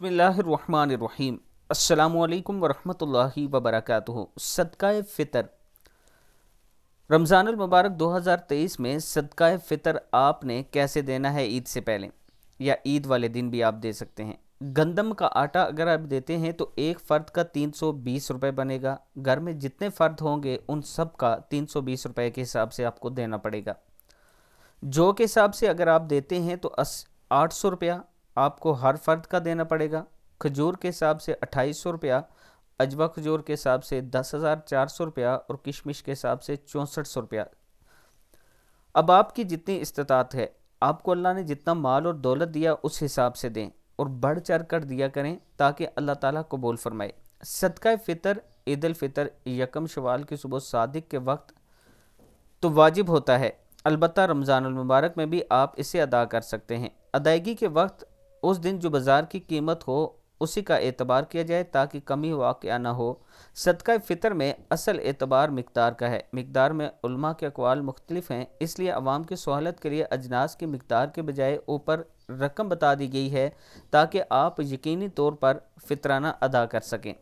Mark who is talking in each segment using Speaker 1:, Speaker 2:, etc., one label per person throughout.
Speaker 1: बिस्मिल्लाहिर्रहमानिर्रहीम। अस्सलामुअलैकुम वरहमतुल्लाहि वबरकातुहू। सदका फ़ितर रमज़ानुल मुबारक 2023 में सदका फ़ितर आपने कैसे देना है? ईद से पहले या ईद वाले दिन भी आप दे सकते हैं। गंदम का आटा अगर आप देते हैं तो एक फ़र्द का 320 रुपये बनेगा। घर में जितने फ़र्द होंगे उन सब का 320 रुपये के हिसाब से आपको देना पड़ेगा। जौ के हिसाब से अगर आप देते हैं तो 800 रुपया आपको हर फ़र्द का देना पड़ेगा। खजूर के हिसाब से 2800 रुपया, अजवा खजूर के हिसाब से 10,400 रुपया और किशमिश के हिसाब से 6400 रुपया। अब आपकी जितनी इस्तात है, आपको अल्लाह ने जितना माल और दौलत दिया उस हिसाब से दें और बढ़ चढ़ कर दिया करें ताकि अल्लाह ताला कबूल फरमाए। सदका फ़ितर ईद अल फ़ितर यकम शवाल की सुबह सादिक के वक्त तो वाजिब होता है, अलबत्ता रमज़ानुल मुबारक में भी आप इसे अदा कर सकते हैं। अदायगी के वक्त उस दिन जो बाज़ार की कीमत हो उसी का एतबार किया जाए ताकि कमी वाक़या ना हो। सदका फ़ितर में असल एतबार मिक़दार का है। मिक़दार में उलमा के अक़वाल मुख्तलिफ हैं, इसलिए अवाम की सहूलत के लिए अजनास की मिक़दार के बजाय ऊपर रकम बता दी गई है ताकि आप यकीनी तौर पर फ़ितराना अदा कर सकें।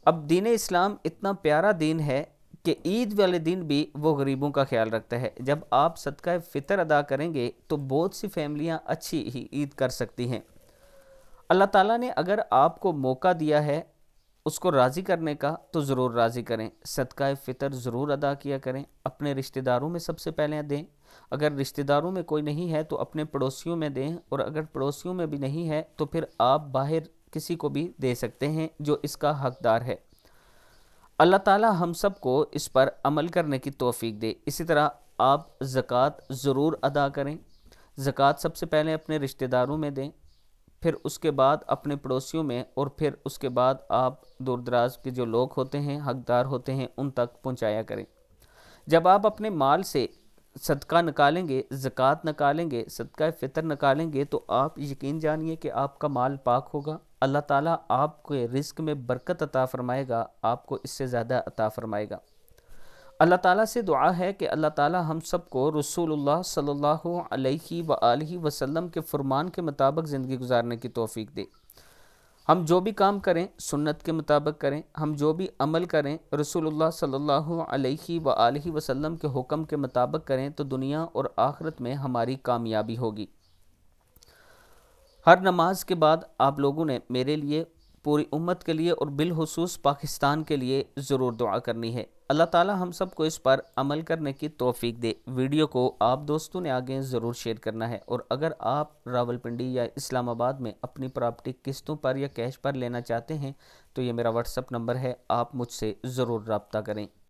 Speaker 1: अब दीन इस्लाम इतना प्यारा दीन है कि ईद वाले दिन भी वो गरीबों का ख्याल रखता है। जब आप सदका फ़ितर अदा करेंगे तो बहुत सी फैमिलियां अच्छी ही ईद कर सकती हैं। अल्लाह ताला ने अगर आपको मौका दिया है उसको राज़ी करने का तो ज़रूर राज़ी करें। सदका फ़ितर ज़रूर अदा किया करें। अपने रिश्तेदारों में सबसे पहले दें। अगर रिश्तेदारों में कोई नहीं है तो अपने पड़ोसियों में दें, और अगर पड़ोसियों में भी नहीं है तो फिर आप बाहर किसी को भी दे सकते हैं जो इसका हकदार है। अल्लाह ताला हम सब को इस पर अमल करने की तौफीक दे। इसी तरह आप ज़कात ज़रूर अदा करें। ज़कात सबसे पहले अपने रिश्तेदारों में दें, फिर उसके बाद अपने पड़ोसियों में, और फिर उसके बाद आप दूर दराज के जो लोग होते हैं, हकदार होते हैं, उन तक पहुंचाया करें। जब आप अपने माल से सदका निकालेंगे, ज़कात निकालेंगे, सदका फ़ितर निकालेंगे तो आप यकीन जानिए कि आपका माल पाक होगा। अल्लाह ताला आपके रिज़्क़ में बरकत अता फ़रमाएगा, आपको इससे ज़्यादा अता फ़रमाएगा। अल्लाह ताला से दुआ है कि अल्लाह ताला हम सबको रसूलुल्लाह सल्लल्लाहु अलैहि वआलिहि वसल्लम के फ़रमान के मुताबिक ज़िंदगी गुजारने की तौफ़ीक दे। हम जो भी काम करें सुन्नत के मुताबिक करें। हम जो भी अमल करें रसूलुल्लाह सल्लल्लाहु अलैहि वआलिहि वसल्लम के हुक्म के मुताबिक करें तो दुनिया और आखिरत में हमारी कामयाबी होगी। हर नमाज के बाद आप लोगों ने मेरे लिए, पूरी उम्मत के लिए और बिलखुसूस पाकिस्तान के लिए ज़रूर दुआ करनी है। अल्लाह ताला हम सब को इस पर अमल करने की तौफीक दे। वीडियो को आप दोस्तों ने आगे ज़रूर शेयर करना है, और अगर आप रावलपिंडी या इस्लामाबाद में अपनी प्रॉपर्टी किस्तों पर या कैश पर लेना चाहते हैं तो ये मेरा व्हाट्सअप नंबर है, आप मुझसे ज़रूर रब्ता करें।